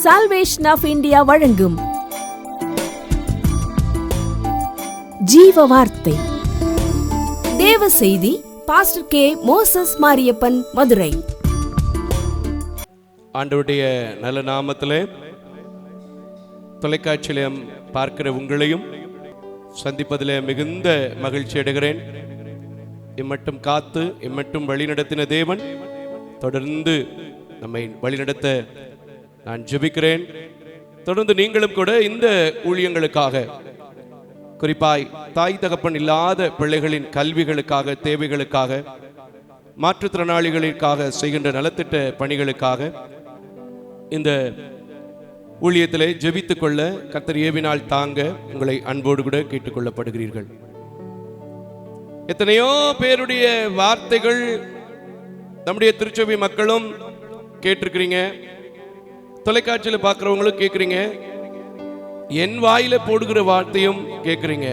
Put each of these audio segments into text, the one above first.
Salvation of India வழங்கும் ஜீவ வார்த்தை தேவ செய்தி. Pastor K. Moses Mariyappan, Madurai. ஆண்டவருடைய நல்ல நாமத்திலே தொலைக்காட்சியிலும் பார்க்கிற உங்களையும் சந்திப்பதிலே மிகுந்த மகிழ்ச்சி அடைகிறேன். இம்மட்டும் காத்து இம்மட்டும் வழிநடத்தின தேவன் தொடர்ந்து நம்மை வழிநடத்த நான் ஜெபிக்கிறேன். தொடர்ந்து நீங்களும் கூட இந்த ஊழியங்களுக்காக, குறிப்பாய் தாய் தகப்பன் இல்லாத பிள்ளைகளின் கல்விகளுக்காக, தேவைகளுக்காக, மாற்றுத்திறனாளிகளுக்காக செய்கின்ற நலத்திட்ட பணிகளுக்காக இந்த ஊழியத்திலே ஜெபித்துக் கொள்ள கர்த்தர் ஏவினால் தாங்க உங்களை அன்போடு கூட கேட்டுக்கொள்ளப்படுகிறீர்கள். எத்தனையோ பேருடைய வார்த்தைகள் நம்முடைய திருச்சபை மக்களும் கேட்டிருக்கிறீங்க, தொலைக்காட்சியில் பார்க்குறவங்களும் கேட்குறீங்க, என் வாயில போடுகிற வார்த்தையும் கேட்குறீங்க.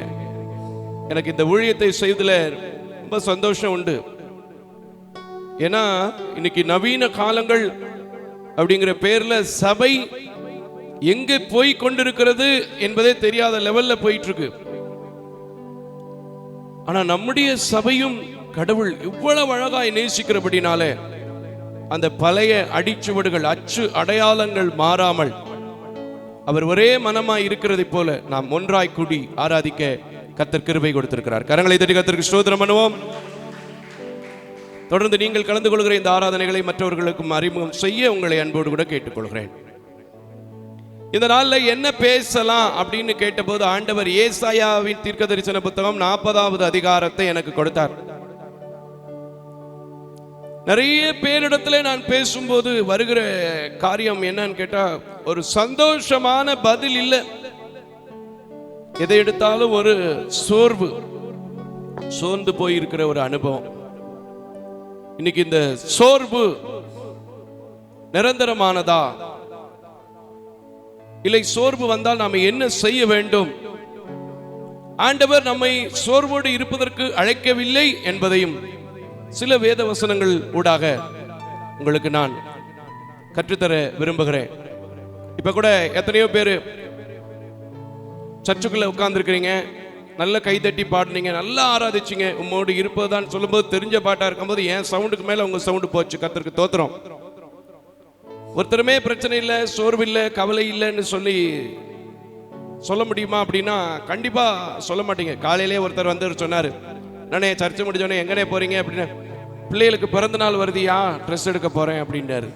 எனக்கு இந்த ஊழியத்தை செய்வதில் ரொம்ப சந்தோஷம் உண்டு. ஏன்னா இன்னைக்கு நவீன காலங்கள் அப்படிங்கிற பேர்ல சபை எங்க போய் கொண்டிருக்கிறது என்பதே தெரியாத லெவல்ல போயிட்டு இருக்கு. ஆனா நம்முடைய சபையும் கடவுள் இவ்வளவு அழகாய் நேசிக்கிறபடினாலே அந்த பழைய அடிச்சுவடுகள், அச்சு அடையாளங்கள் மாறாமல் அவர் ஒரே மனமாய் இருக்கிறதை போல நாம் ஒன்றாய் கூடி ஆராதிக்க கர்த்தர் கிருபை கொடுத்திருக்கிறார். கரங்களை தட்டி கர்த்தருக்கு ஸ்தோத்திரம் பண்ணுவோம். தொடர்ந்து நீங்கள் கலந்து கொள்கிற இந்த ஆராதனைகளை மற்றவர்களுக்கும் அறிமுகம் செய்ய உங்களை அன்போடு கூட கேட்டுக்கொள்கிறேன். இந்த நாளில் என்ன பேசலாம் அப்படின்னு கேட்டபோது ஆண்டவர் ஏசாயாவின் தீர்க்கதரிசன புத்தகம் 40வது அதிகாரத்தை எனக்கு கொடுத்தார். நிறைய பேரிடத்துல நான் பேசும்போது வருகிற காரியம் என்னன்னு கேட்டா, ஒரு சந்தோஷமான பதில் இல்லை. எதை எடுத்தாலும் ஒரு சோர்ந்து போயிருக்கிற ஒரு அனுபவம். இன்னைக்கு இந்த சோர்வு நிரந்தரமானதா, இல்லை சோர்வு வந்தால் நாம என்ன செய்ய வேண்டும்? ஆண்டவர் நம்மை சோர்வோடு இருப்பதற்கு அழைக்கவில்லை என்பதையும் சில வேத வசனங்கள் ஊடாக உங்களுக்கு நான் கற்றுத்தர விரும்புகிறேன். இப்ப கூட எத்தனையோ பேர் சர்ச்சுக்குள்ள உட்கார்ந்துருக்கிறீங்க, நல்ல கைதட்டி பாடுனீங்க, நல்லா ஆராதிச்சிங்க, உம்மோடு இருப்பதுதான் சொல்லும்போது தெரிஞ்ச பாட்டா இருக்கும்போது என் சவுண்டுக்கு மேல உங்க சவுண்டு போச்சு. கர்த்தருக்கு தோத்திரம். ஒருத்தருமே பிரச்சனை இல்லை, சோர்வு இல்லை, கவலை இல்லைன்னு சொல்ல முடியுமா அப்படின்னா கண்டிப்பா சொல்ல மாட்டீங்க. காலையிலே ஒருத்தர் வந்து சொன்னாரு, நானே சர்ச்சை முடிஞ்சோடனே எங்கனே போறீங்க அப்படின்னு, பிள்ளைகளுக்கு பிறந்த நாள் வருதியா, ட்ரெஸ் எடுக்க போறேன் அப்படின்றாரு.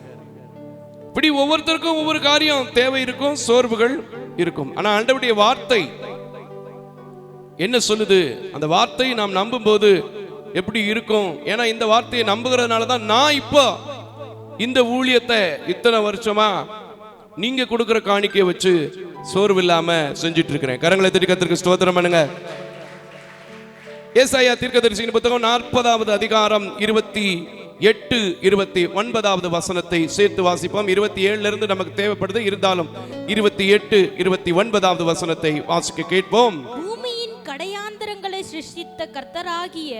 இப்படி ஒவ்வொருத்தருக்கும் ஒவ்வொரு காரியம் தேவை இருக்கும், சோர்வுகள் இருக்கும். ஆனா ஆண்டவருடைய வார்த்தை என்ன சொல்லுது? அந்த வார்த்தையை நாம் நம்பும் போது எப்படி இருக்கும்? ஏன்னா இந்த வார்த்தையை நம்புகிறதுனால தான் நான் இப்போ இந்த ஊழியத்தை இத்தனை வருஷமா நீங்க கொடுக்கிற காணிக்கையை வச்சு சோர்வு இல்லாம செஞ்சுட்டு இருக்கிறேன். கரங்களை தட்டி கர்த்தருக்கு ஸ்தோத்திரம் பண்ணுங்க. ஏசாயா தீர்க்கதரிசியின் புத்தகம் 40வது அதிகாரம் 28, 29வது வசனத்தை சேர்த்து வாசிப்போம். 27 இருந்து நமக்கு தேவைப்படுது, இருந்தாலும் 28, 29வது வசனத்தை வாசிக்க கேட்போம். பூமியின் கடையாந்தரங்களை சிருஷ்டித்த கர்த்தராகிய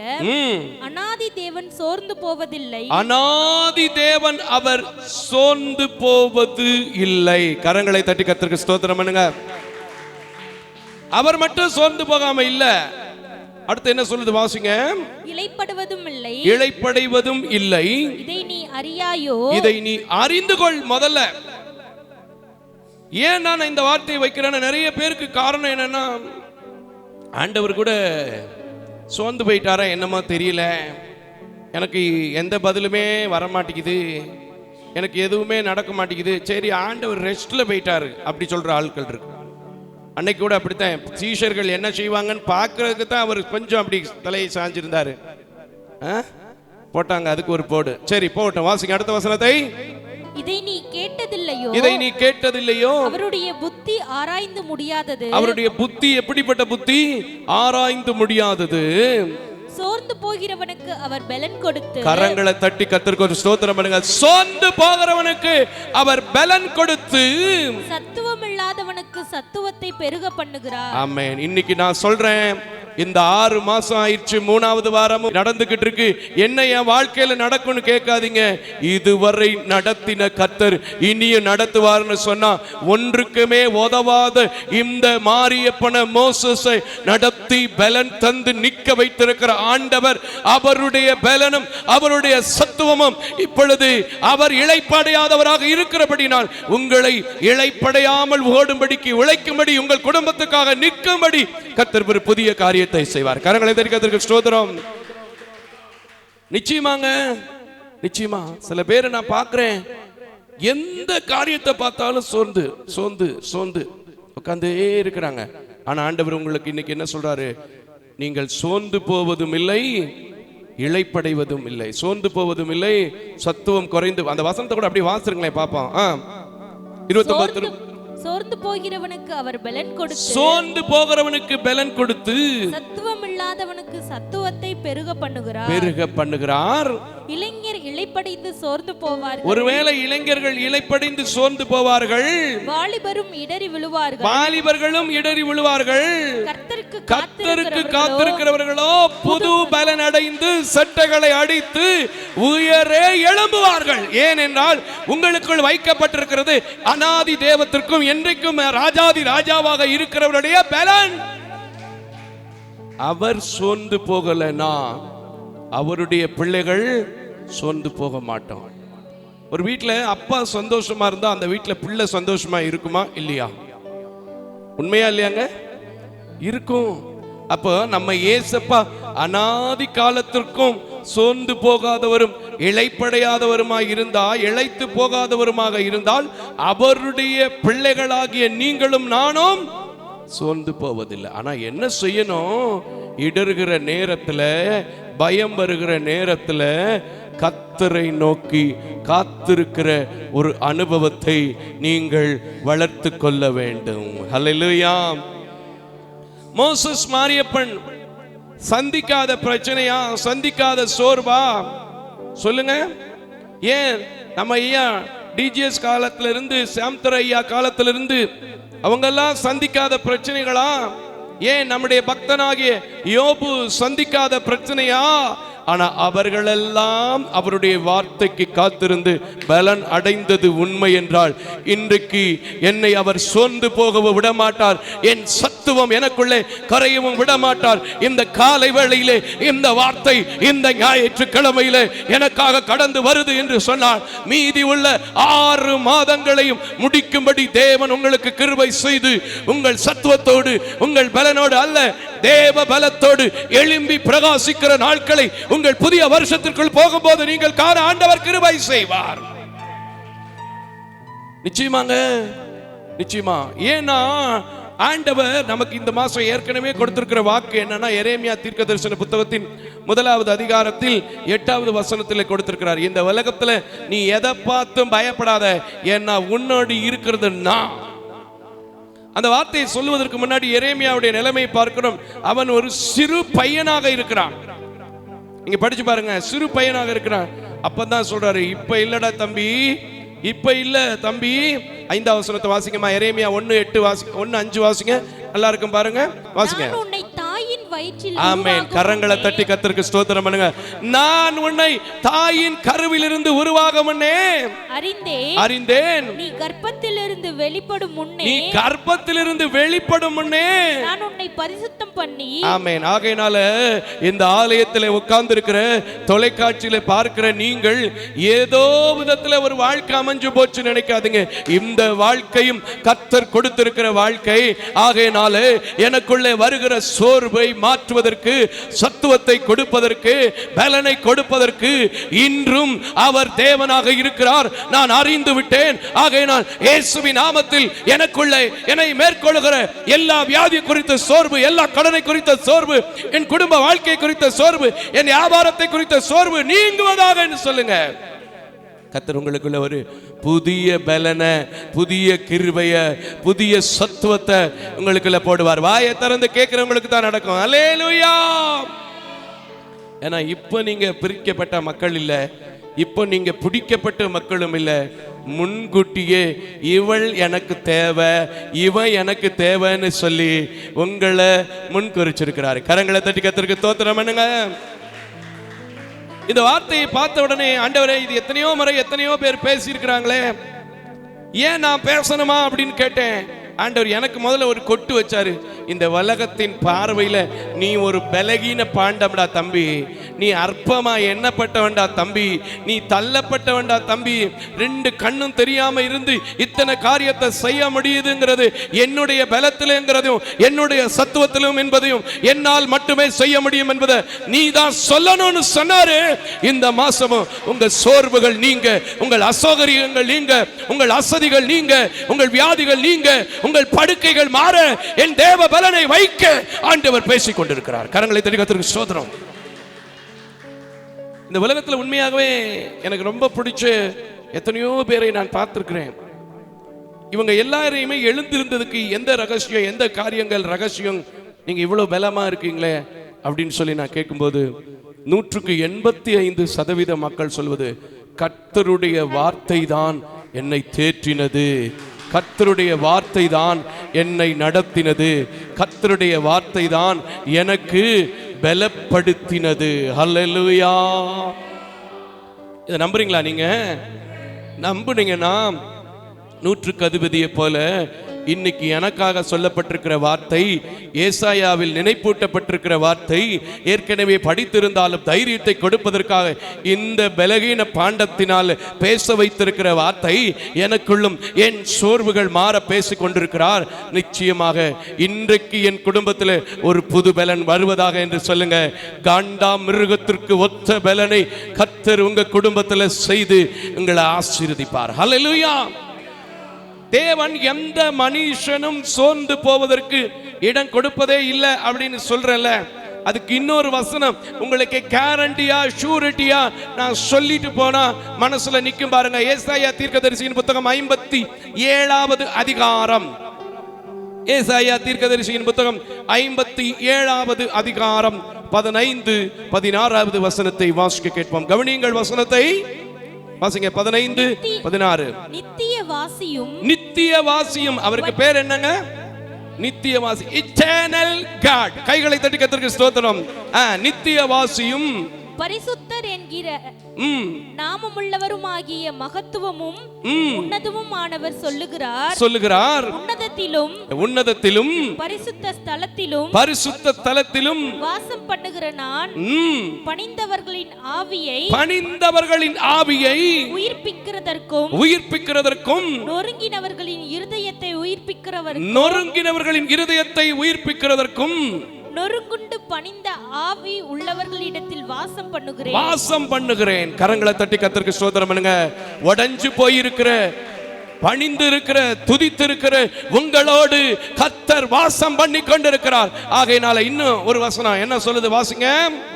அநாதி தேவன் சோர்ந்து போவதில்லை. அநாதி தேவன் அவர் சோர்ந்து போவது இல்லை. கரங்களை தட்டி கர்த்தருக்கு ஸ்தோத்திரம் பண்ணுங்க. அவர் மட்டும் சோர்ந்து போகாம இல்ல. அடுத்து என்ன சொல்லுது வாசிங்க. இளைப்படைவதும் இல்லை. இளைப்படைவதும் இல்லை. இதை நீ அறியாயோ? இதை நீ அறிந்து கொள். முதல்ல ஏன் நான் இந்த வார்த்தையை வைக்கிறேன்னா, நிறைய பேருக்கு காரணம் என்னன்னா, ஆண்டவர் கூட சோர்ந்து போயிட்டாரா என்னமோ தெரியல, எனக்கு எந்த பதிலுமே வர மாட்டேங்குது, எனக்கு எதுவுமே நடக்க மாட்டேங்குது, சரி ஆண்டவர் ரெஸ்ட்ல போயிட்டாரு அப்படி சொல்ற ஆட்கள் இருக்கு. அன்னைக்கு கூட அப்படித்தான் சீஷர்கள் என்ன செய்வாங்கன்னு பார்க்கறதுக்கு தான் அவர் கொஞ்சம் அப்படி தலையை சாஞ்சிருந்தாரு. போட்டாங்க அதுக்கு ஒரு போடு. சரி போட்டோம். வாசிங்க அடுத்த வசனத்தை. இதை நீ கேட்டதில்லையோ? இதை நீ கேட்டதில்லையோ? அவருடைய புத்தி ஆராய்ந்து முடியாதது. அவருடைய புத்தி எப்படிப்பட்ட புத்தி? ஆராய்ந்து முடியாதது. சோர்ந்து சோர்ந்து போகிறவனுக்கு அவர் பலன் கொடுத்து. கரங்களை தட்டி கர்த்தருக்கு ஒரு ஸ்தோத்திரம் பண்ணுங்க. சோர்ந்து போகிறவனுக்கு அவர் பலன் கொடுத்து சத்துவம் இல்லாதவனுக்கு சத்துவத்தை பெருக பண்ணுகிறார். ஆமென். இன்னைக்கு நான் சொல்றேன், இந்த 6 மாசம் ஆயிடுச்சு, 3வது வாரமும் நடந்துகிட்டு இருக்கு. என்ன என் வாழ்க்கையில நடக்கும்னு கேட்காதீங்க. இதுவரை நடத்தின கர்த்தர் இனியும் நடத்துவார்னு சொன்னா ஒன்றுக்குமே உதவாத இந்த மாரியப்பன மோசஸை நடத்தி பலன் தந்து நிக்க வைத்திருக்கிற ஆண்டவர், அவருடைய பலனும் அவருடைய சத்துவமும் இப்பொழுது அவர் இளைப்படையாதவராக இருக்கிறபடினால் உங்களை இளைப்படையாமல் ஓடும்படிக்கு உழைக்கும்படி உங்கள் குடும்பத்துக்காக நிற்கும்படி கர்த்தர் ஒரு புதிய காரியத்தை செய்வார். கரங்களை தரிக்கிறதுக்கு ஸ்தோத்திரம். நிச்சயமாங்க, நிச்சயமா சில பேரை நான் பார்க்கிறேன், எந்த காரியத்தை பார்த்தாலும் சோர்ந்து சோர்ந்து சோர்ந்து உட்கார்ந்தே இருக்கிறாங்க. ஆனா ஆண்டவர் உங்களுக்கு இன்னைக்கு என்ன சொல்றாரு? நீங்கள் சோர்ந்து போவதும் இல்லை, இளைப்படைவதும் இல்லை. சோர்ந்து போவதும் இல்லை, சத்துவம் குறைந்து. அந்த வசனத்தை கூட அப்படியே வாசிருங்களேன் பாப்போம். 29. சோர்ந்து போகிறவனுக்கு அவர் பலன் கொடுத்து. சோர்ந்து போகிறவனுக்கு பலன் கொடுத்து சத்துவம் இல்லாதவனுக்கு சத்துவத்தை பெருக பண்ணுகிறார். பெருக பண்ணுகிறார். இளைஞர் இளைப்படைந்து சோர்ந்து போவார்கள். ஒருவேளை இளைஞர்கள் இளைப்படைந்து சோர்ந்து போவார்கள், வாலிபரும் இடறி விழுவார்கள். வாலிபர்களும் இடறி விழுவார்கள். கர்த்தருக்கு காத்திருக்கிறவர்களோ புது பலன் அடைந்து சட்டைகளை அடித்து உயரே எழும்புவார்கள். ஏனென்றால் உங்களுக்குள் வைக்கப்பட்டிருக்கிறது அநாதி தேவத்திற்கும் என்றைக்கும் ராஜாதி ராஜாவாக இருக்கிறவருடைய பலன். அவர் சோர்ந்து போகலனா அவருடைய பிள்ளைகள் சோர்ந்து போக மாட்டோம். ஒரு வீட்டுல அப்பா சந்தோஷமா இருந்தா அந்த வீட்டுல பிள்ளை சந்தோஷமா இருக்குமா இல்லையா? உண்மையா இல்லையாங்க? இருக்கும். அப்போ நம்ம ஏசப்பா அநாதி காலத்திற்கும் சோர்ந்து போகாதவரும் இளைப்படையாதவருமாய் இருந்தா, இளைத்து போகாதவருமாக இருந்தால் அவருடைய பிள்ளைகளாகிய நீங்களும் நானும் சோர்ந்து போவதில்லை. ஆனா என்ன செய்யணும்? இடறுகிற நேரத்துல, பயம் வருகிற நேரத்துல கர்த்தரை நோக்கி காத்திருக்கிற ஒரு அனுபவத்தை நீங்கள் வளர்த்து கொள்ள வேண்டும். ஹல்லேலூயா. மோசஸ் மாரியப்பன் சந்திக்காத பிரச்சனையா, சந்திக்காத சோர்வா? சொல்லுங்க. ஏன் நம்ம ஐயா டிஜிஎஸ் காலத்துல இருந்து, சாம்தர் ஐயா காலத்துல இருந்து அவங்கெல்லாம் சந்திக்காத பிரச்சனைகளா? ஏன் நம்முடைய பக்தனாகிய யோபு சந்திக்காத பிரச்சனையா? ஆனா அவர்களெல்லாம் அவருடைய வார்த்தைக்கு காத்திருந்து பலன் அடைந்தது உண்மை என்றால் இன்றைக்கு என்னை அவர் சோர்ந்து போகவும் விடமாட்டார், என் சத்துவம் எனக்குள்ளே கரையவும் விடமாட்டார். இந்த காலை வேளையிலே இந்த வார்த்தை இந்த ஞாயிற்றுக்கிழமையிலே எனக்காக கடந்து வருது என்று சொன்னார். மீதி உள்ள 6 மாதங்களையும் முடிக்கும்படி தேவன் உங்களுக்கு கிருபை செய்து உங்கள் சத்துவத்தோடு, உங்கள் பலனோடு அல்ல, தேவ பலத்தோடு எழும்பி பிரகாசிக்கிற நாட்களை உங்கள் புதிய வருஷத்திற்குள் போகும்போது நீங்கள் காண ஆண்டவர் கிருபை செய்வார். நிச்சயமாங்க, நிச்சயமா. ஏன்னா ஆண்டவர் நமக்கு இந்த மாசம் ஏற்கனவே கொடுத்திருக்கிற வாக்கு என்னன்னா, எரேமியா தீர்க்கதரிசன புத்தகத்தின் 1வது அதிகாரத்தில் 8வது வசனத்தில் கொடுத்திருக்கிறார். இந்த உலகத்துல நீ எதை பார்த்தும் பயப்படாத, ஏன்னா உன்னோடு இருக்கிறது நான். அந்த வார்த்தையை சொல்லுவதற்கு முன்னாடி எரேமியாவுடைய நிலைமை பார்க்கிறோம். அவன் ஒரு சிறு பையனாக இருக்கிறான். நீங்க படிச்சு பாருங்க, சிறு பையனாக இருக்கிறான். அப்பதான் சொல்றாரு, இப்ப இல்லடா தம்பி, இப்ப இல்ல தம்பி. 5வது வசனத்தை வாசிங்கம்மா. எரேமியா 1:8 வாசிங்க, 1:5 வாசிங்க. நல்லா இருக்கும் பாருங்க, வாசிங்க. ஆமென். கரங்களை தட்டி கர்த்தருக்கு ஸ்தோத்திரம் பண்ணுங்க. நான் உன்னை தாயின் கருவிலிருந்து உருவாக முன்னே அறிந்தேன். நீ கர்ப்பத்திலிருந்து வெளிப்படும் முன்னே, நீ கர்ப்பத்திலிருந்து வெளிப்படும் முன்னே நான் உன்னை பரிசுத்தம் பண்ணி. ஆமென். ஆகையினால இந்த ஆலயத்தில் உட்கார்ந்து இருக்கிற, தொலைக்காட்சியில பார்க்கிற நீங்கள் ஏதோ விதத்துல ஒரு வாழ்க்கை அமைஞ்சு போச்சு நினைக்காதீங்க. இந்த வாழ்க்கையும் கர்த்தர் கொடுத்திருக்கிற வாழ்க்கை. ஆகையினால எனக்குள்ளே வருகிற சோர்வை மாற்றுவதற்கு, சத்துவத்தை கொடுப்பதற்கு, பலனை கொடுப்பதற்கு இன்றும் அவர் தேவனாக இருக்கிறார். நான் அறிந்து விட்டேன். ஆகையினால் இயேசுவின் நாமத்தில் எனக்குள்ளே என்னை மேற்கொள்ளுகிற எல்லா வியாதி குறித்த சோர்வு, எல்லா கடனை குறித்த சோர்வு, என் குடும்ப வாழ்க்கை குறித்த சோர்வு, என் வியாபாரத்தை குறித்த சோர்வு நீங்குவதாக என்று சொல்லுங்க. கர்த்தர் உங்களுக்குள்ள ஒரு புதிய பலன, புதிய கிருபைய, புதிய சத்துவத்தை உங்களுக்குள்ள போடுவார். வாயை திறந்து கேட்கிறவங்களுக்கு தான் நடக்கும். அல்லேலூயா. ஏன்னா இப்போ நீங்க பிரிக்கப்பட்ட மக்கள் இல்லை, இப்போ நீங்க பிடிக்கப்பட்ட மக்களும் இல்லை. முன்கூட்டியே இவள் எனக்கு தேவை, இவன் எனக்கு தேவைன்னு சொல்லி உங்களை முன்குறிச்சிருக்கிறாரு. கரங்களை தட்டி கர்த்தருக்கு ஸ்தோத்திரம் பண்ணுங்க. இந்த வார்த்தையை பார்த்த உடனே, ஆண்டவரே இது எத்தனையோ முறை எத்தனையோ பேர் பேசியிருக்கிறாங்களே, ஏன் நான் பேசணுமா அப்படின்னு கேட்டேன். ஆண்டவர் எனக்கு முதல்ல ஒரு கொட்டு வச்சாரு. இந்த உலகத்தின் பார்வையில நீ ஒரு பலகீன பாண்டம்டா தம்பி, நீ அற்பமா எண்ணப்பட்டவன்டா தம்பி, நீ தள்ளப்பட்டவன்டா தம்பி. ரெண்டு கண்ணும் தெரியாம இருந்து இத்தனை காரியத்தை செய்ய முடியுதுங்கிறது என்னுடைய பலத்திலேங்கிறதையும் என்னுடைய சத்துவத்திலும் என்பதையும் என்னால் மட்டுமே செய்ய முடியும் என்பதை நீ தான் சொல்லணும்னு சொன்னாரு. இந்த மாசமும் உங்க சோர்வுகள் நீங்க, உங்கள் அசௌகரியங்கள் நீங்க, உங்கள் அசதிகள் நீங்க, உங்கள் வியாதிகள் நீங்க, உங்கள் படுக்கைகள் மாற என் தேவ பலனை வைக்க ஆண்டவர் பேசிக் கொண்டிருக்கிறார். கரங்களை தட்டி கர்த்தருக்கு ஸ்தோத்திரம். இந்த உலகத்தில் உண்மையாகவே எனக்கு ரொம்ப பிடிச்ச எத்தனையோ பேரை நான் பார்த்திருக்கிறேன். இவங்க எல்லாரையுமே எழுந்திருந்ததுக்கு எந்த ரகசியம், எந்த காரியங்கள் ரகசியம், நீங்க இவ்வளவு பலமா இருக்கீங்களே அப்படின்னு சொல்லி நான் கேட்கும்போது 185% மக்கள் சொல்வது கர்த்தருடைய வார்த்தை தான் என்னை தேற்றினது, கர்த்தருடைய வார்த்தை தான் என்னை நடத்தினது, கர்த்தருடைய வார்த்தை தான் எனக்கு பலப்படுத்தினது. ஹல்லேலூயா. இதை நம்புறீங்களா? நீங்க நம்புனீங்கன்னா 100க்கு அதிபதியை போல இன்னைக்கு எனக்காக சொல்லப்பட்டிருக்கிற வார்த்தை, ஏசாயாவில் நினைப்பூட்டப்பட்டிருக்கிற வார்த்தை, ஏற்கனவே படித்திருந்தாலும் தைரியத்தை கொடுப்பதற்காக இந்த பலகீன பாண்டத்தினால் பேச வைத்திருக்கிற வார்த்தை எனக்குள்ளும் என் சோர்வுகள் மாற பேசிக் கொண்டிருக்கிறார். நிச்சயமாக இன்றைக்கு என் குடும்பத்தில் ஒரு புது பலன் வருவதாக என்று சொல்லுங்க. காண்டா மிருகத்திற்கு ஒத்த பலனை கர்த்தர் உங்க குடும்பத்தில் செய்து உங்களை ஆசீர்வதிப்பார். ஹல்லேலூயா. தேவன் எந்த மனுஷனும் சோர்ந்து போவதற்கு இடம் கொடுப்பதே இல்லை அப்படின்னு சொல்றேன்ல, அதுக்கு இன்னொரு வசனம் உங்களுக்கு கேரண்டியா ஷூரிட்டியா நான் சொல்லிட்டு போனா மனசுல நிக்கும் பாருங்க. ஏசாயா தீர்க்கதரிசியின் புத்தகம் 57வது அதிகாரம், ஏசாயா தீர்க்கதரிசியின் புத்தகம் 57வது அதிகாரம் 15, 16வது வசனத்தை வாசிக்க கேட்போம். கவனியுங்கள் வசனத்தை வாசிங்க. 15, 16. நித்தியவாசியும், நித்தியவாசியும், அவருக்கு பேர் என்னங்க? நித்தியவாசி, இட்டர்னல் காட். கைகளை தட்டி கர்த்தருக்கு ஸ்தோத்திரம். நித்தியவாசியும் பரிசுத்தர் என்கிற நாமமுள்ளவருமாகிய மகத்துவமும் உன்னதமும் ஆனவர் சொல்லுகிறார், உன்னதத்திலும் பரிசுத்த ஸ்தலத்திலும் வாசம் பண்ணுகிற நான் பணிந்தவர்களின் ஆவியை உயிர்ப்பிக்கிறதற்கும் நொறுங்கினவர்களின் இருதயத்தை உயிர்ப்பிக்கிறதற்கும் நொறுங்குண்டு பணிந்த ஆவி உள்ளவர்களிடத்தில் வாசம் பண்ணுகிறேன். கரங்களை தட்டி கர்த்தருக்கு ஸ்தோத்திரம் பண்ணுங்க. உடைஞ்சு போயிருக்கிற, பணிந்து இருக்கிற, துதித்து இருக்கிற உங்களோடு கர்த்தர் வாசம் பண்ணி கொண்டிருக்கிறார். ஆகையினால இன்னும் ஒரு வசனம் என்ன சொல்லுது வாசிங்க.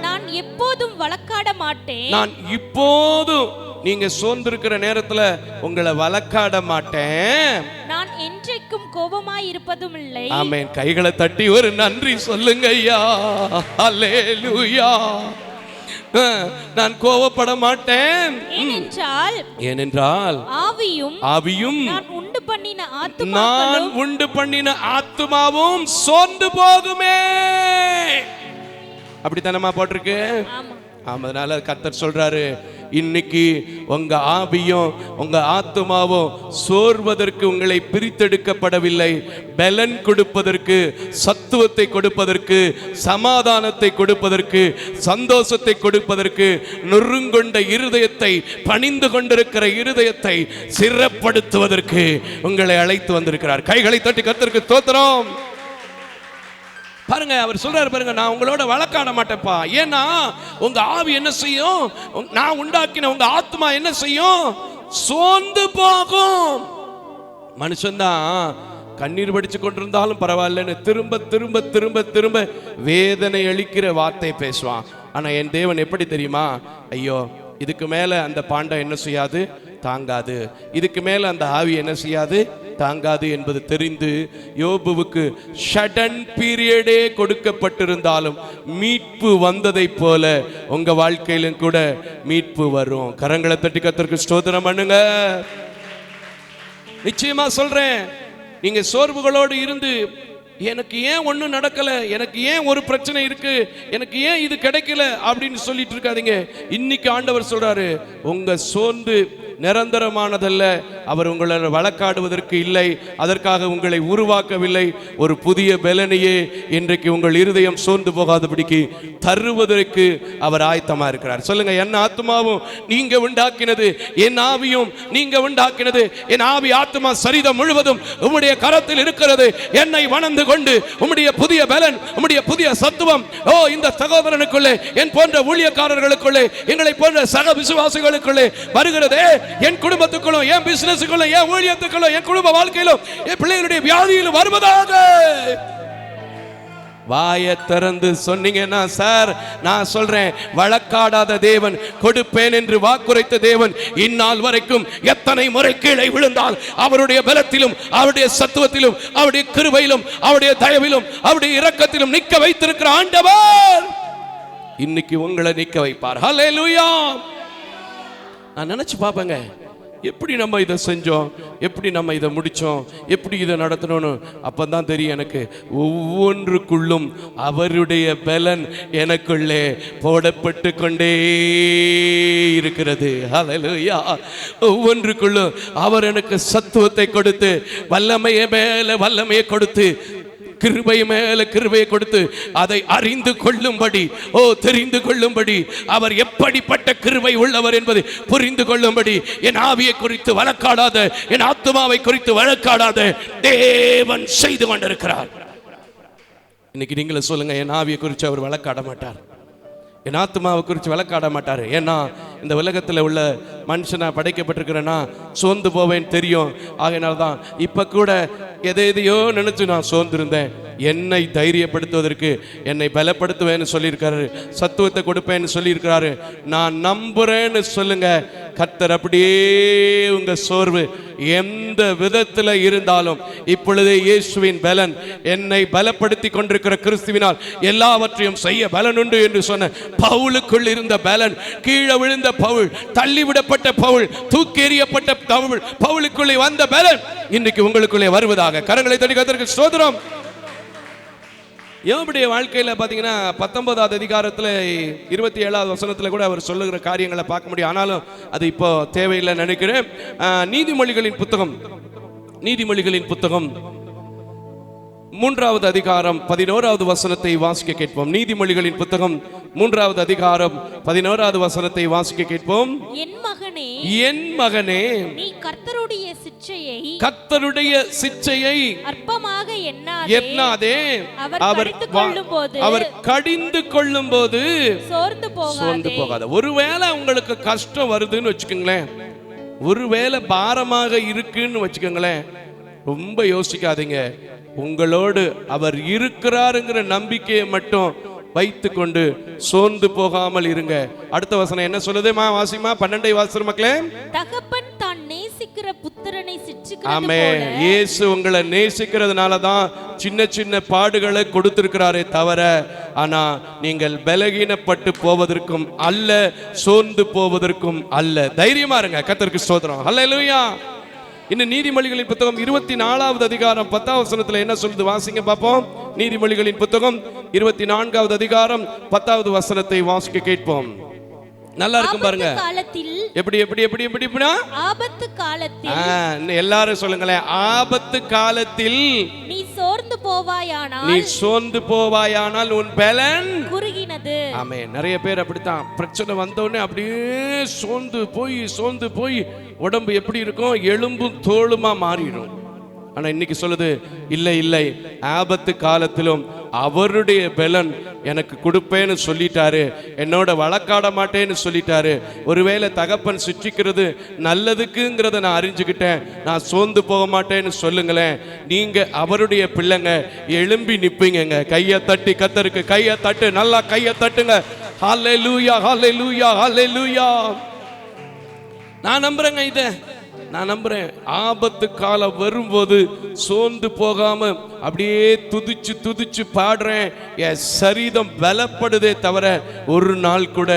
நான் எப்போதும் வழக்காட மாட்டேன். நான் இப்போதும், நீங்க சோர்ந்திருக்கிற நேரத்துல உங்களை வழக்காட மாட்டேன். நான் என்றைக்கும் கோபமாய் இருப்பதும் இல்லை. ஆமென். கைகளை தட்டி ஒரு நன்றி சொல்லுங்க ஐயா. அல்லேலூயா. நான் கோபப்பட மாட்டேன். ஏனென்றால் ஆவியும் நான் உண்டு பண்ணின ஆத்துமாவும் சோர்ந்து போகுமே. அப்படித்தானமா போட்டிருக்கு. அதனால கர்த்தர் சொல்றாரு, இன்னைக்கு உங்க ஆவியும் உங்க ஆத்துமாவும் சோர்வதற்கு உங்களை பிரித்தெடுக்கப்படவில்லை. பலன் கொடுப்பதற்கு, சத்துவத்தை கொடுப்பதற்கு, சமாதானத்தை கொடுப்பதற்கு, சந்தோஷத்தை கொடுப்பதற்கு, நொறுங்கொண்ட இருதயத்தை, பணிந்து கொண்டிருக்கிற இருதயத்தை சிறப்படுத்துவதற்கு உங்களை அழைத்து வந்திருக்கிறார். கைகளை தட்டி கர்த்தருக்கு ஸ்தோத்திரம். பாருங்க, அவர் சொல்றாரு பாருங்க, நான் உங்களோட வழக்காட மாட்டேன்ப்பா. ஏன்னா உங்க ஆவி என்ன செய்யும்? நான் உண்டாக்கின உங்க ஆத்மா என்ன செய்யும்? சோர்ந்து போகும். மனுஷன்தான் கண்ணீர் வடிச்சு கொண்டிருந்தாலும் பரவாயில்லன்னு திரும்ப திரும்ப திரும்ப திரும்ப வேதனை அளிக்கிற வார்த்தை பேசுவான். ஆனா என் தேவன் எப்படி தெரியுமா? ஐயோ, இதுக்கு மேல அந்த பாண்டம் என்ன செய்யாது? தாங்காது. இதுக்கு மேல அந்த ஆவி என்ன செய்யாது? தாங்காது என்பது தெரிந்து யோபுவுக்கு ஷடன் பீரியடே கொடுக்கப்பட்டிருந்தாலும் மீட்பு வந்ததை போல உங்க வாழ்க்கையிலும் கூட மீட்பு வரும். கரங்களை தட்டி கர்த்தருக்கு ஸ்தோத்திரம் பண்ணுங்க. நிச்சயமா சொல்றேன், நீங்க சோர்வுகளோடு இருந்து எனக்கு ஏன் ஒன்றும் நடக்கல, எனக்கு ஏன் ஒரு பிரச்சனை இருக்கு, எனக்கு ஏன் இது கிடைக்கல அப்படின்னு சொல்லிட்டு இருக்காதீங்க. இன்னைக்கு ஆண்டவர் சொல்றாரு, உங்க சோர்ந்து நிரந்தரமானதல்ல. அவர் உங்களை வழக்காடுவதற்கு இல்லை, அதற்காக உங்களை உருவாக்கவில்லை. ஒரு புதிய பலனையே இன்றைக்கு உங்கள் இருதயம் சோர்ந்து போகாதபடிக்கு தருவதற்கு அவர் ஆயத்தமா இருக்கிறார். சொல்லுங்க, என் ஆத்மாவும் நீங்க உண்டாக்கினது, என் ஆவியும் நீங்க உண்டாக்கினது. என் ஆவி ஆத்மா சரீரம் முழுவதும் உம்முடைய கரத்தில் இருக்கிறது. என்னை வணந்து கொண்டு உம்முடைய புதிய பலன், உம்முடைய புதிய சத்துவம் இந்த சகோதரனுக்குள்ளே, என் போன்ற ஊழியக்காரர்களுக்குள்ளே, எங்களை போன்ற சக விசுவாசிகளுக்குள்ளே வருகிறதே. என் குடும்பத்துக்குள்ளும், என் பிசினஸுக்குள்ளும், என் ஊழியத்துக்குள்ளும், என் குடும்ப வாழ்க்கையிலும், என் பிள்ளைகளுடைய வியாதியிலும் வருவதாக. வாயை திறந்து சொன்னீங்கன்னா, சார் நான் சொல்றேன், வழக்காடாத தேவன், கொடுப்பேன் என்று வாக்குரைத்த தேவன், இந்நாள் வரைக்கும் எத்தனை முறை கீழே விழுந்தால் அவருடைய பலத்திலும், அவருடைய சத்துவத்திலும், அவருடைய கிருபையிலும், அவருடைய தயவிலும், அவருடைய இரக்கத்திலும் நிற்க வைத்திருக்கிற ஆண்டவர் இன்னைக்கு உங்களை நிற்க வைப்பார். ஹல்லேலூயா. நான் நினைச்சு பார்ப்பேங்க, எப்படி நம்ம இதை செஞ்சோம், எப்படி நம்ம இதை முடிச்சோம், எப்படி இதை நடத்தணும்னு. அப்பதான் தெரியும் எனக்கு, ஒவ்வொன்றுக்குள்ளும் அவருடைய பலன் எனக்குள்ளே போடப்பட்டு கொண்டே இருக்கிறது. ஹல்லேலூயா. ஒவ்வொன்றுக்குள்ளும் அவர் எனக்கு சத்துவத்தை கொடுத்து, வல்லமையை மேல வல்லமையை கொடுத்து, கிருபை மேல கிருபையை கொடுத்து, அதை அறிந்து கொள்ளும்படி, தெரிந்து கொள்ளும்படி, அவர் எப்படிப்பட்ட கிருபை உள்ளவர் என்பதை புரிந்து கொள்ளும்படி, என் ஆவியை குறித்து வழக்காடாத, என் ஆத்மாவை குறித்து வழக்காடாத தேவன் செய்து கொண்டிருக்கிறார். இன்னைக்கு நீங்களே சொல்லுங்க, என் ஆவியை குறித்து அவர் வழக்காட மாட்டார், என் ஆத்மாவை குறித்து வழக்காட மாட்டார். ஏன்னா இந்த உலகத்தில் உள்ள மனுஷனா படைக்கப்பட்டிருக்கிறேன்னா சோர்ந்து போவேன் தெரியும். ஆகையினால்தான் இப்போ கூட எதையோ நினைச்சு நான் சோர்ந்திருந்தேன். என்னை தைரியப்படுத்துவதற்கு, என்னை பலப்படுத்துவேன்னு சொல்லியிருக்காரு, சத்துவத்தை கொடுப்பேன்னு சொல்லியிருக்கிறாரு. நான் நம்புறேன்னு சொல்லுங்க. கர்த்தர் அப்படியே உங்க சோர்வு எந்த விதத்தில் இருந்தாலும் இப்பொழுதே இயேசுவின் பலன், என்னை பலப்படுத்தி கொண்டிருக்கிற கிறிஸ்துவினால் எல்லாவற்றையும் செய்ய பலன் உண்டு என்று சொன்ன பவுலுக்குள் இருந்த பலன், கீழே விழுந்த பவுல், தள்ளிவிடப்பட்ட பவுல், தூக்கி எறியப்பட்ட பவுல், பவுலுக்குள்ளே வந்த பலன் இன்னைக்கு உங்களுக்குள்ளே வருவதாக. கரங்களை தட்டி கர்த்தருக்கு ஸ்தோத்திரம். யோபுடைய வாழ்க்கையில் பார்த்தீங்கன்னா 19வது அதிகாரத்தில் 27வது வசனத்தில் கூட அவர் சொல்லுகிற காரியங்களை பார்க்க முடியும். ஆனாலும் அது இப்போ தேவையில்லை நினைக்கிறேன். நீதிமொழிகளின் புத்தகம் 3வது அதிகாரம் 11வது வசனத்தை வாசிக்க கேட்போம். நீதிமொழிகளின் புத்தகம் 3வது அதிகாரம் 11வது வசனத்தை வாசிக்க கேட்போம். என் மகனே, நீ கர்த்தருடைய சிட்சையை அற்பமாக எண்ணாதே. அவர் கடிந்து கொள்ளும் போது சோர்ந்து போகாத. ஒருவேளை உங்களுக்கு கஷ்டம் வருதுன்னு வச்சுக்கோங்களேன், ஒருவேளை பாரமாக இருக்குன்னு வச்சுக்கோங்களேன், ரொம்ப யோசிக்காதீங்க. உங்களோடு அவர் இருக்கிறாருங்கிற நம்பிக்கையை மட்டும் வைத்து கொண்டு சோர்ந்து போகாமல் இருங்க. அடுத்த வசனம் என்ன சொல்லுதுமா? வாசிமா, 12 வாசிக்கிற மக்களே. தகப்பன் தான் நேசிக்கிற புத்திரனை சிட்சிக்கிறது போல. ஆமென். இயேசு உங்களை நேசிக்கிறதுனால தான் சின்ன சின்ன பாடுகளை கொடுத்திருக்கிறாரே தவிர, ஆனா நீங்கள் பலகீனப்பட்டு போவதற்கும் அல்ல, சோர்ந்து போவதற்கும் அல்ல. தைரியமா இருங்க. கர்த்தருக்கு ஸ்தோத்திரம். ஹல்லேலூயா. இன்னும் நீதிமொழிகளின் புத்தகம் 24வது அதிகாரம் 10வது வசனத்துல என்ன சொல்லுது? வாசிங்க பாப்போம். நீதிமொழிகளின் புத்தகம் 24வது அதிகாரம் 10வது வசனத்தை வாசிக்க கேட்போம். நல்லா இருக்கும் பாருங்க. எப்படி ஆபத்து காலத்தில், எல்லாரும் சொல்லுங்களேன், ஆபத்து காலத்தில் நீ சோர்ந்து போவாயானால் உன் பலன் குறுகினது. ஆமென். நிறைய பேர் அப்படித்தான், பிரச்சனை வந்தோடனே அப்படியே சோர்ந்து போய் உடம்பு எப்படி இருக்கும், எலும்பும் தோளுமா மாறிடும். ஆனா இன்னைக்கு சொல்லுது, இல்லை, ஆபத்து காலத்திலும் அவருடைய பலன் எனக்கு கொடுப்பேன்னு சொல்லிட்டாரு, என்னோட வழக்காட மாட்டேன்னு சொல்லிட்டாரு. ஒருவேளை தகப்பன் சிற்றிக்கிறது நல்லதுக்குங்கிறத நான் அறிஞ்சுக்கிட்டேன், நான் சோர்ந்து போக மாட்டேன்னு சொல்லுங்களேன். நீங்க அவருடைய பிள்ளைங்க, எழும்பி நிப்பீங்க. கையை தட்டி கர்த்தருக்கு கையை தட்டு, நல்லா கையை தட்டுங்க. ஹல்லேலூயா, ஹல்லேலூயா, ஹல்லேலூயா. நான் நம்புறேங்க. நான் நம்புறேன் ஆபத்து காலம் வரும்போது சோர்ந்து போகாம அப்படியே துதிச்சு துதிச்சு பாடுறேன். என் சரீரம் பலப்படுதே தவிர ஒரு நாள் கூட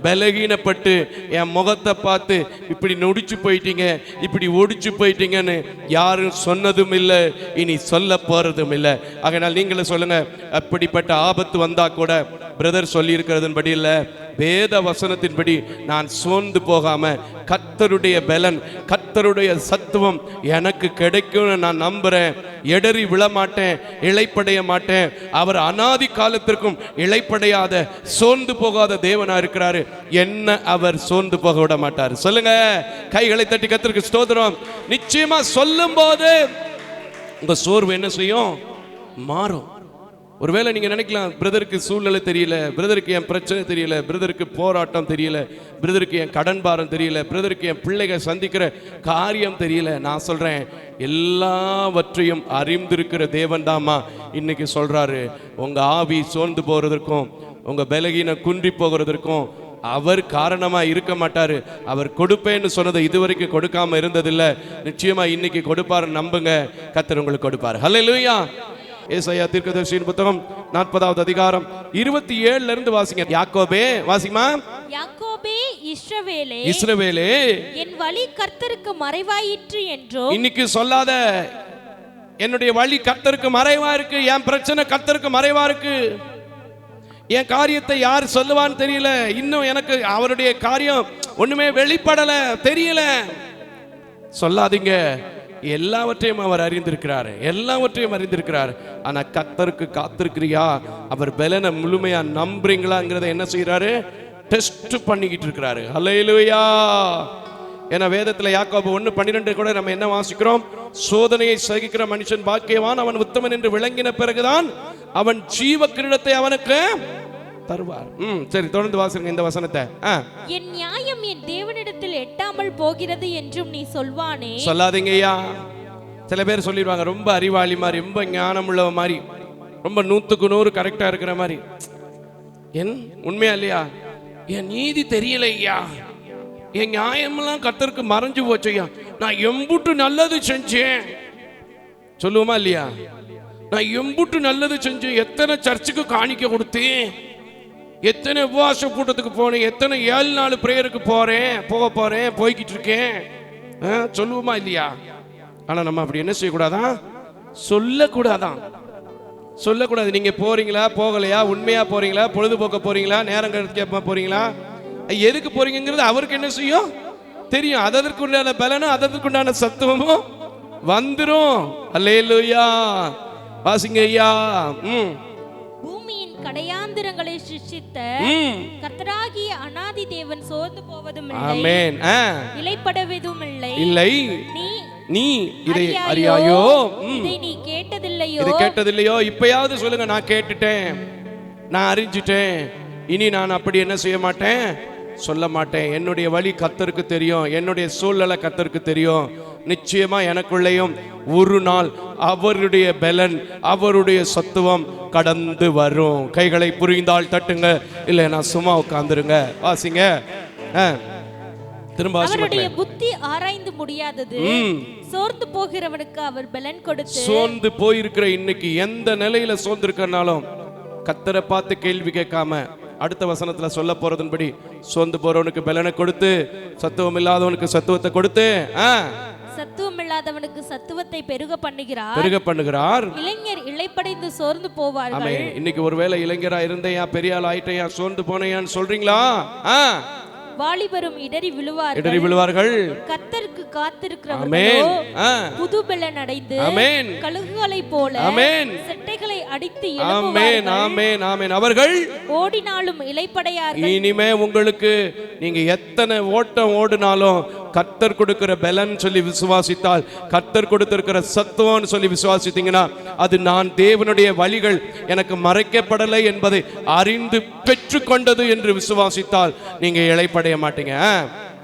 பலகீனப்பட்டு என் முகத்தை பார்த்து இப்படி நொடிச்சு போயிட்டீங்க, இப்படி ஒடிச்சு போயிட்டீங்கன்னு யாரும் சொன்னதும் இல்லை, இனி சொல்ல போறதும் இல்லை. ஆகையால் நீங்களே சொல்லுங்க, அப்படிப்பட்ட ஆபத்து வந்தா கூட பிரதர் சொல்லி இருக்கிறதன்படி இல்லை, வேத வசனத்தின்படி நான் சோர்ந்து போகாம கர்த்தருடைய பலன், கர்த்தருடைய சத்துவம் எனக்கு கிடைக்கும்னு நான் நம்புறேன். எடறி விழமாட்டேன், இளைப்படைய மாட்டேன். அவர் அநாதி காலத்திற்கும் இளைப்படையாத சோர்ந்து போகாத தேவனா இருக்கிறாரு. என்ன அவர் சோர்ந்து போக விட மாட்டார். சொல்லுங்க, கைகளை தட்டி கர்த்தருக்கு ஸ்தோத்திரம். நிச்சயமா சொல்லும் போது உங்க சோர்வு என்ன செய்யும்? மாறும். ஒருவேளை நீங்க நினைக்கலாம், பிரதருக்கு சூழ்நிலை தெரியல, பிரதருக்கு என் பிரச்சனை தெரியல, பிரதருக்கு போராட்டம் தெரியல, பிரதருக்கு என் கடன் பாரம் தெரியல, பிரதருக்கு என் பிள்ளைகள் சந்திக்கிற காரியம் தெரியல. நான் சொல்றேன், எல்லாவற்றையும் அறிந்திருக்கிற தேவன் தாமா இன்னைக்கு சொல்றாரு, உங்க ஆவி சோர்ந்து போறதற்கும் உங்க பலகீன குன்றி போகிறதற்கும் அவர் காரணமா இருக்க மாட்டாரு. அவர் கொடுப்பேன்னு சொன்னதை இதுவரைக்கும் கொடுக்காம இருந்ததில்லை. நிச்சயமா இன்னைக்கு கொடுப்பாரு, நம்புங்க, கர்த்தர் உங்களுக்கு கொடுப்பாரு. ஹல்லேலூயா. ஏசாயா தீர்க்கதரிசியின் புத்தகம் 40வது அதிகாரம் 27ல இருந்து வாசிங்க. யாக்கோபே, வாசிமா. யாக்கோபே, இஸ்ரவேலே, இஸ்ரவேலே, என் வழி கர்த்தருக்கு மறைவாயிற்று என்றோ. இன்னைக்கு சொல்லாத, என்னுடைய வழி கர்த்தருக்கு மறைவா இருக்கு, என் பிரச்சனை கர்த்தருக்கு மறைவா இருக்கு, என் காரியத்தை யார் சொல்லுவான்னு தெரியல, இன்னும் எனக்கு அவருடைய காரியம் ஒண்ணுமே வெளிப்படல, தெரியல. சொல்லாதீங்க. எல்லாவற்றையும் அவர் அறிந்திருக்கிறார், எல்லாவற்றையும் அறிந்திருக்கிறார். ஆனா கர்த்தருக்கு காத்திருக்கிறியா? அவர் பலனை முழுமையா நம்புறீங்களாங்கிறத என்ன செய்யறாரு? டெஸ்ட் பண்ணிக்கிட்டு இருக்கிறாரு. ஹல்லேலூயா. ஏன்னா வேதத்துல யாக்கோபு 1:12 கூட நம்ம என்ன வாசிக்கிறோம்? சோதனையை சகிக்கிற மனுஷன் பாக்கியவான், அவன் உத்தமன் என்று விளங்கின பிறகுதான் அவன் ஜீவ கிரீடத்தை அவனுக்கு தருவார். சரி, தொடர்ந்து வாசிங்க இந்த வசனத்தை. என் நியாயம் என் தேவனிடத்தில் எட்டாமல் போகிறது என்றும் நீ சொல்வானே. சொல்லாதீங்க ஐயா. சில பேர் சொல்லிடுவாங்க, ரொம்ப அறிவாளி மாதிரி, ரொம்ப ஞானம் உள்ளவ மாதிரி, ரொம்ப 100க்கு 100 கரெக்டா இருக்கிற மாதிரி. என் உண்மையா இல்லையா? என் நீதி தெரியல ஐயா, என் நியாயமெல்லாம் கர்த்தருக்கு மறைஞ்சு போச்சு ஐயா, நான் எம்புட்டு நல்லது செஞ்சேன் சொல்லுவோமா இல்லையா? நான் எம்புட்டு நல்லது செஞ்சேன், எத்தனை சர்ச்சுக்கு காணிக்க கொடுத்தேன், எத்தனை உபவாச கூட்டத்துக்கு போனேன், எத்தனை 7 நாள் பிரேயருக்கு போய்கிட்டு இருக்கேன் சொல்லுவோமா இல்லையா? ஆனா நம்ம அப்படி என்ன செய்யக்கூடாதான்? சொல்லக்கூடாது. நீங்க போறீங்களா போகலையா, உண்மையா போறீங்களா, பொழுதுபோக்க போறீங்களா, நேரம் கழிக்க போறீங்களா, எதுக்கு போறீங்கிறது அவருக்கு என்ன செய்யும்? தெரியும். அதற்குண்டான பலனும் அதற்குண்டான சத்துவமும் வந்துரும். அல்லேலூயா. வாசிங்க ஐயா. பூமியின் கடையாந்திரங்களை சிருஷ்டித்த கர்த்தராகிய அநாதி தேவன் சோர்ந்து போவதும் இல்லை, இளைப்படவதும் இல்லை. நீ இதை அறியாயோ? இதை நீ கேட்டதில்லையோ? இப்பயாவது சொல்லுங்க, நான் கேட்டுட்டேன், நான் அறிஞ்சிட்டேன், இனி நான் அப்படி என்ன செய்ய மாட்டேன், சொல்ல மாட்டேன். என்னுடைய வழி கர்த்தருக்கு தெரியும், என்னுடைய சூழ்நிலை கர்த்தருக்கு தெரியும். நிச்சயமா எனக்குள்ளேயும் ஒரு நாள் அவருடைய பலன், அவருடைய சத்துவம் கடந்து வரும். கைகளை புரிந்தால் தட்டுங்க, இல்லை நான் சும்மா உட்கார்ந்துருங்க. வாசிங்க. திரும்ப அவருடைய புத்தி ஆராய்ந்து முடியாதது, சோர்ந்து போகிறவனுக்கு அவர் பலன் கொடுத்து. சோர்ந்து போயிருக்கிற இன்னைக்கு எந்த நிலையில சோர்ந்து இருக்கனாலும் கர்த்தரை பார்த்து கேள்வி கேட்காம அடுத்த வசனத்துல சொல்ல போறதன்படி சோர்ந்து போறவனுக்கு பலனை கொடுத்து, சத்துவம் இல்லாதவனுக்கு சத்துவத்தை கொடுத்து, சத்துவம் இல்லாதவனுக்கு சத்துவத்தை பெருக பண்ணுகிறார். இளைஞர் இளைப்படைந்து சோர்ந்து போவார்கள். இன்னைக்கு ஒருவேளை இளைஞரா இருந்தையா, பெரிய ஆள் ஆயிட்டையா, சோர்ந்து போனையான்னு சொல்றீங்களா? வாலிபரும் இடறி விழுவார்கள். கர்த்தருக்கு காத்திருக்கிறவர்களோ புது பலன் அடைந்து கழுகுகளைப் போல செட்டைகளை அடித்து எழும்புவார்கள். அவர்கள் ஓடினாலும் இளைப்படையார்கள். இனிமே உங்களுக்கு நீங்க எத்தனை ஓட்டம் ஓடினாலும் கர்த்தர் கொடுக்கிற பலன் சொல்லி விசுவாசித்தால், கர்த்தர் கொடுத்திருக்கிற சத்துவம் சொல்லி விசுவாசித்தீங்கன்னா, அது நான் தேவனுடைய வழிகள் எனக்கு மறைக்கப்படலை என்பதை அறிந்து பெற்றுக்கொண்டது என்று விசுவாசித்தால் நீங்க இளைப்படைய மாட்டீங்க.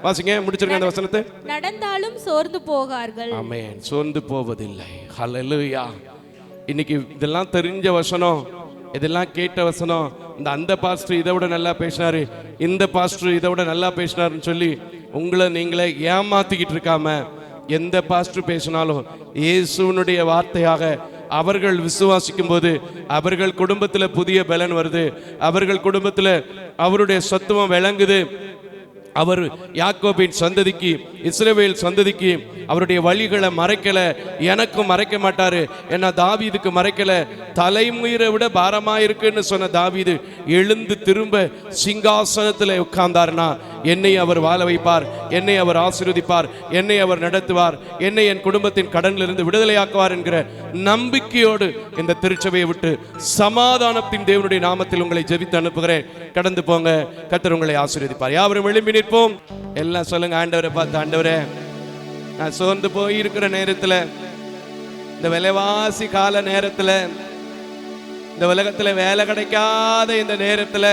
வாசிங்க, முடிச்சிருங்க அந்த வசனத்தை. நடந்தாலும் சோர்ந்து போகார்கள். ஆமென். சோர்ந்து போவதில்லை. ஹல்லேலூயா. இன்னைக்கு இதெல்லாம் தெரிஞ்ச வசனம், இதெல்லாம் கேட்ட வசனம். அந்த பாஸ்டர் இதை விட நல்லா பேசினாரு, இந்த பாஸ்டர் இதை விட நல்லா பேசினாருன்னு சொல்லி உங்களை நீங்களே ஏமாத்திக்கிட்டு இருக்காம எந்த பாஸ்டர் பேசினாலும் இயேசுனுடைய வார்த்தையாக அவர்கள் விசுவாசிக்கும் போது அவர்கள் குடும்பத்தில் புதிய பலன் வருது, அவர்கள் குடும்பத்தில் அவருடைய சத்துவம் விளங்குது. அவர் யாக்கோபின் சந்ததிக்கு, இஸ்ரவேல் சந்ததிக்கு அவருடைய வழிகளை மறைக்கல, எனக்கும் மறைக்க மாட்டாரு. ஏன்னா தாவீதுக்கு மறைக்கல. தலைமுயிரை விட பாரமாயிருக்குன்னு சொன்ன தாவீது எழுந்து திரும்ப சிங்காசனத்தில் உட்கார்ந்தார்னா என்னை அவர் வாழ வைப்பார், என்னை அவர் ஆசீர்வதிப்பார், என்னை அவர் நடத்துவார், என்னை என் குடும்பத்தின் கடனிலிருந்து விடுதலையாக்குவார் என்கிற நம்பிக்கையோடு இந்த திருச்சபையை விட்டு சமாதானத்தின் தேவனுடைய நாமத்தில் உங்களை ஜெபித்து அனுப்புகிறேன். கடந்து போங்க, கர்த்தர் உங்களை ஆசீர்வதிப்பார். யாவரும் எழும்பி நிற்போம். எல்லாம் சொல்லுங்க, ஆண்டவரை பார்த்து, ஆண்டவரே நான் சோர்ந்து போய் இருக்கிற நேரத்தில், இந்த விலைவாசி கால நேரத்தில், இந்த உலகத்தில் வேலை கிடைக்காத இந்த நேரத்தில்,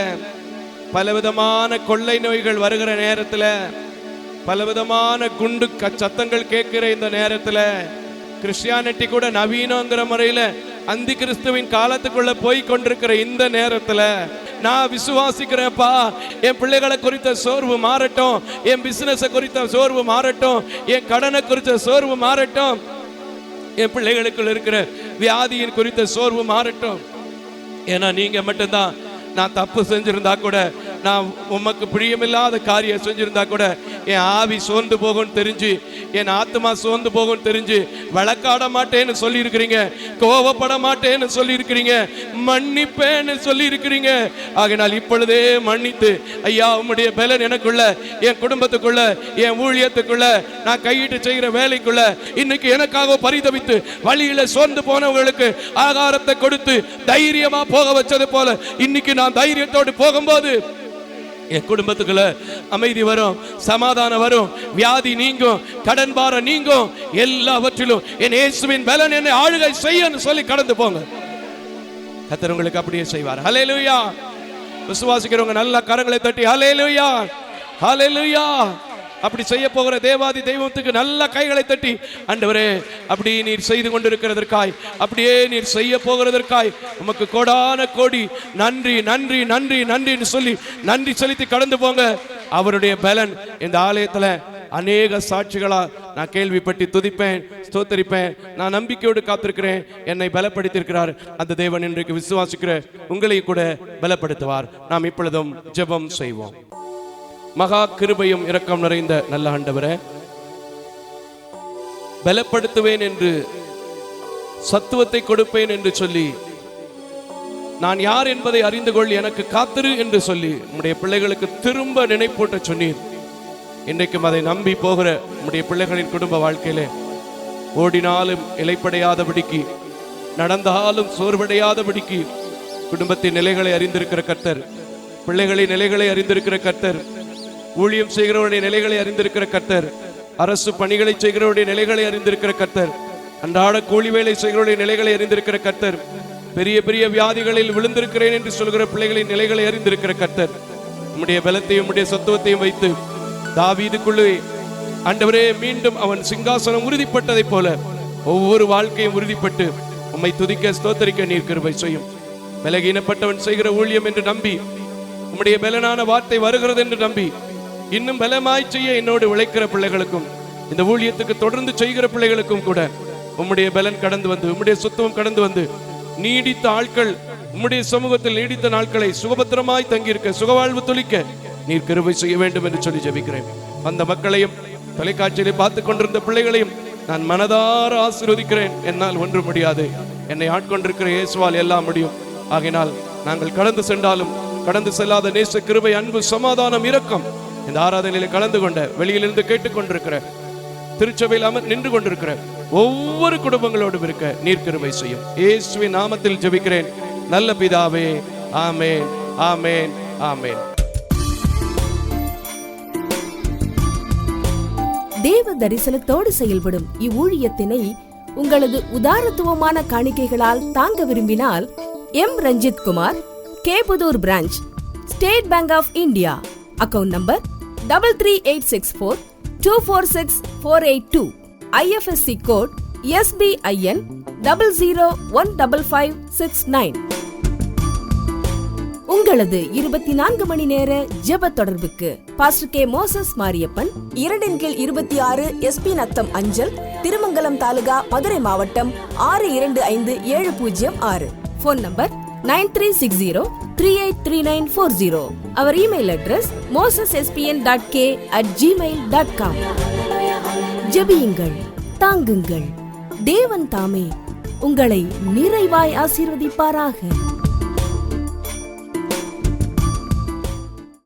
பலவிதமான கொள்ளை நோய்கள் வருகிற நேரத்தில், பலவிதமான குண்டு சத்தங்கள் கேட்கிற இந்த நேரத்தில், கிறிஸ்டியானிட்டி கூட நவீனங்கிற முறையில் அந்தி கிறிஸ்துவின் காலத்துக்குள்ள போய் கொண்டிருக்கிற இந்த நேரத்தில் நான் விசுவாசிக்கிறேன்ப்பா, என் பிள்ளைகளை குறித்த சோர்வு மாறட்டும், என் பிசினஸை குறித்த சோர்வு மாறட்டும், என் கடனை குறித்த சோர்வு மாறட்டும், என் பிள்ளைகளுக்குள்ள இருக்கிற வியாதியின் குறித்த சோர்வு மாறட்டும். ஏன்னா நீங்க மட்டும்தான், நான் தப்பு செஞ்சிருந்தா கூட, நான் உமக்கு பிரியமில்லாத காரியம் செஞ்சிருந்தா கூட என் ஆவி சோர்ந்து போகும் தெரிஞ்சு, என் ஆத்மா சோர்ந்து போகும் தெரிஞ்சு வழக்காட மாட்டேன்னு சொல்லி இருக்கிறீங்க, கோவப்பட மாட்டேன்னு சொல்லி இருக்கிறீங்க, மன்னிப்பேன்னு சொல்லி இருக்கிறீங்க. ஆகையால் இப்பொழுதே மன்னித்து, ஐயா உம்முடைய பலன் எனக்குள்ள, என் குடும்பத்துக்குள்ள, என் ஊழியத்துக்குள்ள, நான் கையிட்டு செய்கிற வேலைக்குள்ள, இன்னைக்கு எனக்காக பரிதவித்து வழியில சோர்ந்து போனவங்களுக்கு ஆகாரத்தை கொடுத்து தைரியமா போக வச்சது போல இன்னைக்கு நான் தைரியத்தோடு போகும்போது என் குடும்பத்துக்குள்ள அமைதி வரும், சமாதானம் வரும், வியாதி நீங்கும், கடன் பாரம் நீங்கும். எல்லாவற்றிலும் என் இயேசுவின் பலன் என்னை ஆளுகை செய்யன்னு சொல்லி கடந்து போங்க. கர்த்தர் உங்களுக்கு அப்படியே செய்வார். ஹல்லேலூயா. விசுவாசிக்கிறவங்க நல்ல கரங்களை தட்டி ஹல்லேலூயா, ஹல்லேலூயா. அப்படி செய்ய போகிற தேவாதி தெய்வத்துக்கு நல்ல கைகளை தட்டி, ஆண்டவரே அப்படி நீர் செய்து கொண்டிருக்கிறதற்காய், அப்படியே நீர் செய்ய போகிறதற்காய் உமக்கு கோடான கோடி நன்றி நன்றி நன்றி நன்றின்னு சொல்லி நன்றி செலுத்தி கடந்து போங்க. அவருடைய பலன் இந்த ஆலயத்தில் அநேக சாட்சிகளா நான் கேள்விப்பட்டு துதிப்பேன், ஸ்தோத்தரிப்பேன். நான் நம்பிக்கையோடு காத்திருக்கிறேன். என்னை பலப்படுத்தியிருக்கிறார் அந்த தேவன். இன்றைக்கு விசுவாசிக்கிற உங்களை கூட பலப்படுத்துவார். நாம் இப்பொழுதும் ஜெபம் செய்வோம். மகா கிருபையும் இரக்கம் நிறைந்த நல்ல ஆண்டவரே, பலப்படுத்துவேன் என்று, சத்துவத்தை கொடுப்பேன் என்று சொல்லி, நான் யார் என்பதை அறிந்து கொள், எனக்கு காத்திரு என்று சொல்லி உம்முடைய பிள்ளைகளுக்கு திரும்ப நினைப்பூட்ட சொன்னீர். இன்றைக்கும் அதை நம்பி போகிற உம்முடைய பிள்ளைகளின் குடும்ப வாழ்க்கையிலே ஓடினாலும் இலைப்படையாதபடிக்கு, நடந்தாலும் சோர்வடையாதபடிக்கு குடும்பத்தின் நிலைகளை அறிந்திருக்கிற கர்த்தர், பிள்ளைகளின் நிலைகளை அறிந்திருக்கிற கர்த்தர், ஊழியம் செய்கிறவருடைய நிலைகளை அறிந்திருக்கிற கர்த்தர், அரசு பணிகளை செய்கிறவருடைய நிலைகளை அறிந்திருக்கிற கர்த்தர், அன்றாட கூலி வேலை செய்கிறவருடைய நிலைகளை அறிந்திருக்கிற கர்த்தர், பெரிய பெரிய வியாதிகளில் விழுந்திருக்கிறேன் என்று சொல்கிற பிள்ளைகளின் நிலைகளை அறிந்திருக்கிற கர்த்தர், உம்முடைய பலத்தையும் உம்முடைய சத்துவத்தையும் வைத்து தாவீதுக்குள்ளே ஆண்டவரே மீண்டும் அவன் சிங்காசனம் உறுதிப்பட்டதைப் போல ஒவ்வொரு வாழ்க்கையும் உறுதிப்பட்டு உம்மை துதிக்க ஸ்தோத்தரிக்க நீர் கிருபை செய்யும். பலகீனப்பட்டவன் செய்கிற ஊழியம் என்று நம்பி, உம்முடைய பலனான வார்த்தை வருகிறது என்று நம்பி, இன்னும் பலமாய் செய்ய என்னோடு உழைக்கிற பிள்ளைகளுக்கும், இந்த ஊழியத்துக்கு தொடர்ந்து செய்கிற பிள்ளைகளுக்கும் கூட உம்முடைய பலன் கடந்து வந்து, உம்முடைய சுத்தம் கடந்து வந்து, நீடித்த ஆட்கள் உம்முடைய சமூகத்தில் நீடித்த நாட்களை சுகபத்திரமாய் தங்கியிருக்க, சுகவாழ்வு துளிக்க நீர் கிருபை செய்ய வேண்டும் என்று சொல்லி ஜெபிக்கிறேன். அந்த மக்களையும் தொலைக்காட்சியிலே பார்த்து கொண்டிருந்த பிள்ளைகளையும் நான் மனதார ஆசீர்வதிக்கிறேன். என்னால் ஒன்று முடியாது, என்னை ஆட்கொண்டிருக்கிற இயேசுவால் எல்லாம் முடியும். ஆகையினால் நாங்கள் கடந்து சென்றாலும் கடந்து செல்லாத நேச கிருபை, அன்பு, சமாதானம், இரக்கம் இந்த ஆராதனையில கலந்து கொண்ட, வெளியிலிருந்து கேட்டுக்கொண்டிருக்கிற, திருச்சபையில் நின்று கொண்டிருக்கிற ஒவ்வொரு குடும்பங்களோடும் இருக்க நீர் கிருபை செய்யும். இயேசுவின் நாமத்தில் ஜெபிக்கிறேன் நல்ல பிதாவே. ஆமென், ஆமென், ஆமென். தேவ தரிசனத்தோடு செயல்படும் இவ்வூழியத்தினை உங்களது உதாரத்துவமான காணிக்கைகளால் தாங்க விரும்பினால் M Ranjith Kumar, K Pudur branch, State Bank of India, account number 33864 246482, IFSC code SBIN 00155669. உங்களது 24 மணி நேர ஜெப தொடர்புக்கு pastor K Moses Mariappan, 2/26 SP Natham அஞ்சல், திருமங்கலம் தாலுகா, மதுரை மாவட்டம் 625706. Phone number 9360383940. அவர் இமெயில் அட்ரஸ் mosesspn.k@gmail.com. ஜெபியுங்கள், தாங்குங்கள். தேவன் தாமே உங்களை நிறைவாய் ஆசீர்வதிப்பாராக.